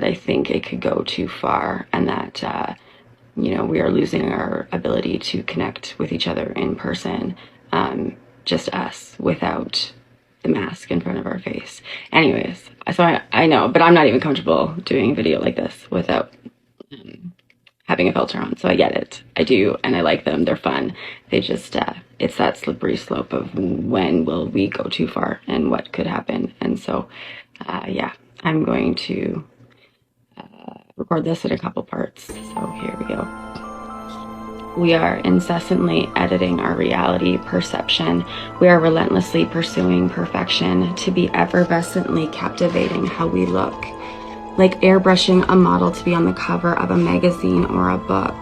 I think it could go too far, and that we are losing our ability to connect with each other in person, just us without the mask in front of our face. Anyways, so I know, but I'm not even comfortable doing a video like this without having a filter on. So I get it. I do, and I like them. They're fun. They just, it's that slippery slope of when will we go too far and what could happen. And so, yeah, I'm going to record this in a couple parts. So here we go. We are incessantly editing our reality perception. We are relentlessly pursuing perfection to be effervescently captivating how we look. Like airbrushing a model to be on the cover of a magazine or a book.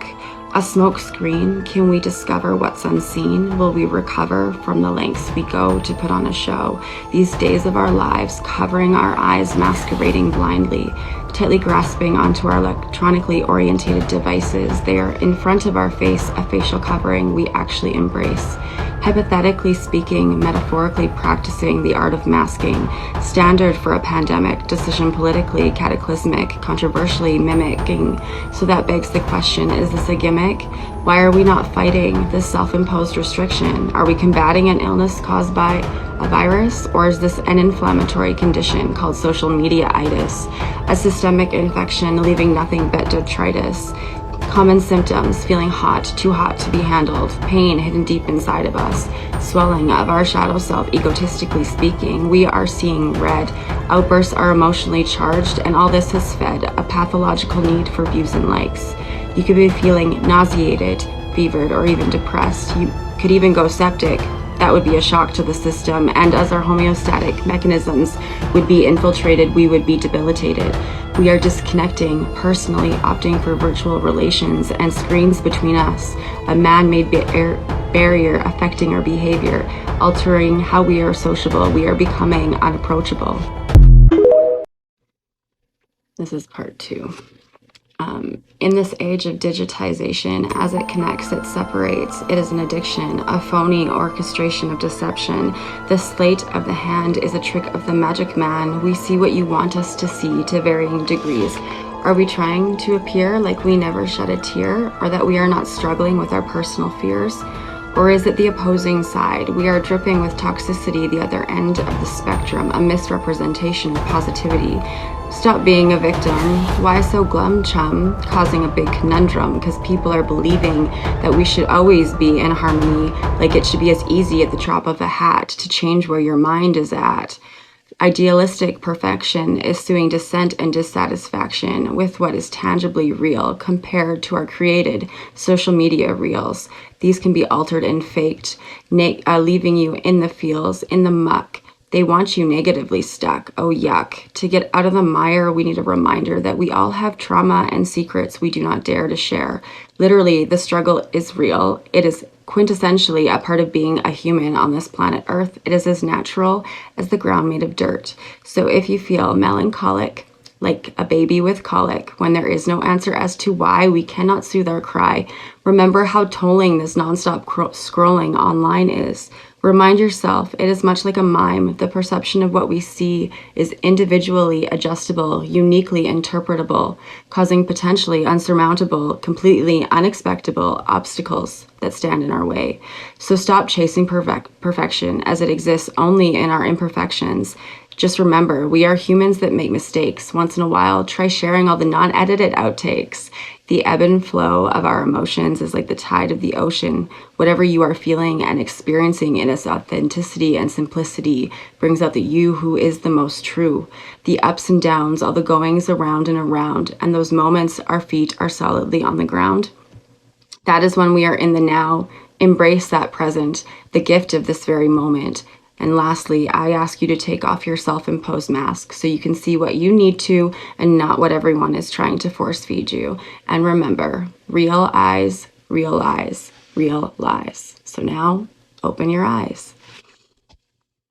A smoke screen, can we discover what's unseen? Will we recover from the lengths we go to put on a show? These days of our lives, covering our eyes, masquerading blindly, tightly grasping onto our electronically orientated devices. They are in front of our face, a facial covering we actually embrace. Hypothetically speaking, metaphorically practicing the art of masking, standard for a pandemic, decision politically cataclysmic, controversially mimicking. So that begs the question, is this a gimmick? Why are we not fighting this self-imposed restriction? Are we combating an illness caused by a virus, or is this an inflammatory condition called social media itis, a systemic infection leaving nothing but detritus? Common symptoms: feeling hot, too hot to be handled, pain hidden deep inside of us, swelling of our shadow self, egotistically speaking. We are seeing red. Outbursts are emotionally charged, and all this has fed a pathological need for views and likes. You could be feeling nauseated, fevered, or even depressed. You could even go septic. That would be a shock to the system, and as our homeostatic mechanisms would be infiltrated, we would be debilitated. We are disconnecting, personally opting for virtual relations and screens between us, a man-made barrier affecting our behavior, altering how we are sociable. We are becoming unapproachable. This is part 2. In this age of digitization, as it connects, it separates. It is an addiction, a phony orchestration of deception. The sleight of the hand is a trick of the magic man. We see what you want us to see to varying degrees. Are we trying to appear like we never shed a tear, or that we are not struggling with our personal fears? Or is it the opposing side? We are dripping with toxicity, the other end of the spectrum, a misrepresentation of positivity. Stop being a victim. Why so glum, chum? Causing a big conundrum, because people are believing that we should always be in harmony, like it should be as easy at the drop of a hat to change where your mind is at. Idealistic perfection is suing dissent and dissatisfaction with what is tangibly real compared to our created social media reels. These can be altered and faked, leaving you in the feels, in the muck. They want you negatively stuck. Oh, yuck. To get out of the mire, we need a reminder that we all have trauma and secrets we do not dare to share. Literally, the struggle is real. It is quintessentially a part of being a human on this planet Earth. It is as natural as the ground made of dirt. So if you feel melancholic, like a baby with colic, when there is no answer as to why we cannot soothe our cry, remember how tolling this nonstop scrolling online is. Remind yourself, it is much like a mime. The perception of what we see is individually adjustable, uniquely interpretable, causing potentially unsurmountable, completely unexpectable obstacles that stand in our way. So stop chasing perfection, as it exists only in our imperfections. Just remember, we are humans that make mistakes. Once in a while, try sharing all the non-edited outtakes. The ebb and flow of our emotions is like the tide of the ocean. Whatever you are feeling and experiencing in its authenticity and simplicity brings out the you who is the most true. The ups and downs, all the goings around and around, and those moments our feet are solidly on the ground. That is when we are in the now. Embrace that present, the gift of this very moment. And lastly, I ask you to take off your self-imposed mask so you can see what you need to and not what everyone is trying to force feed you. And remember, real eyes, real lies, real lies. So now, open your eyes.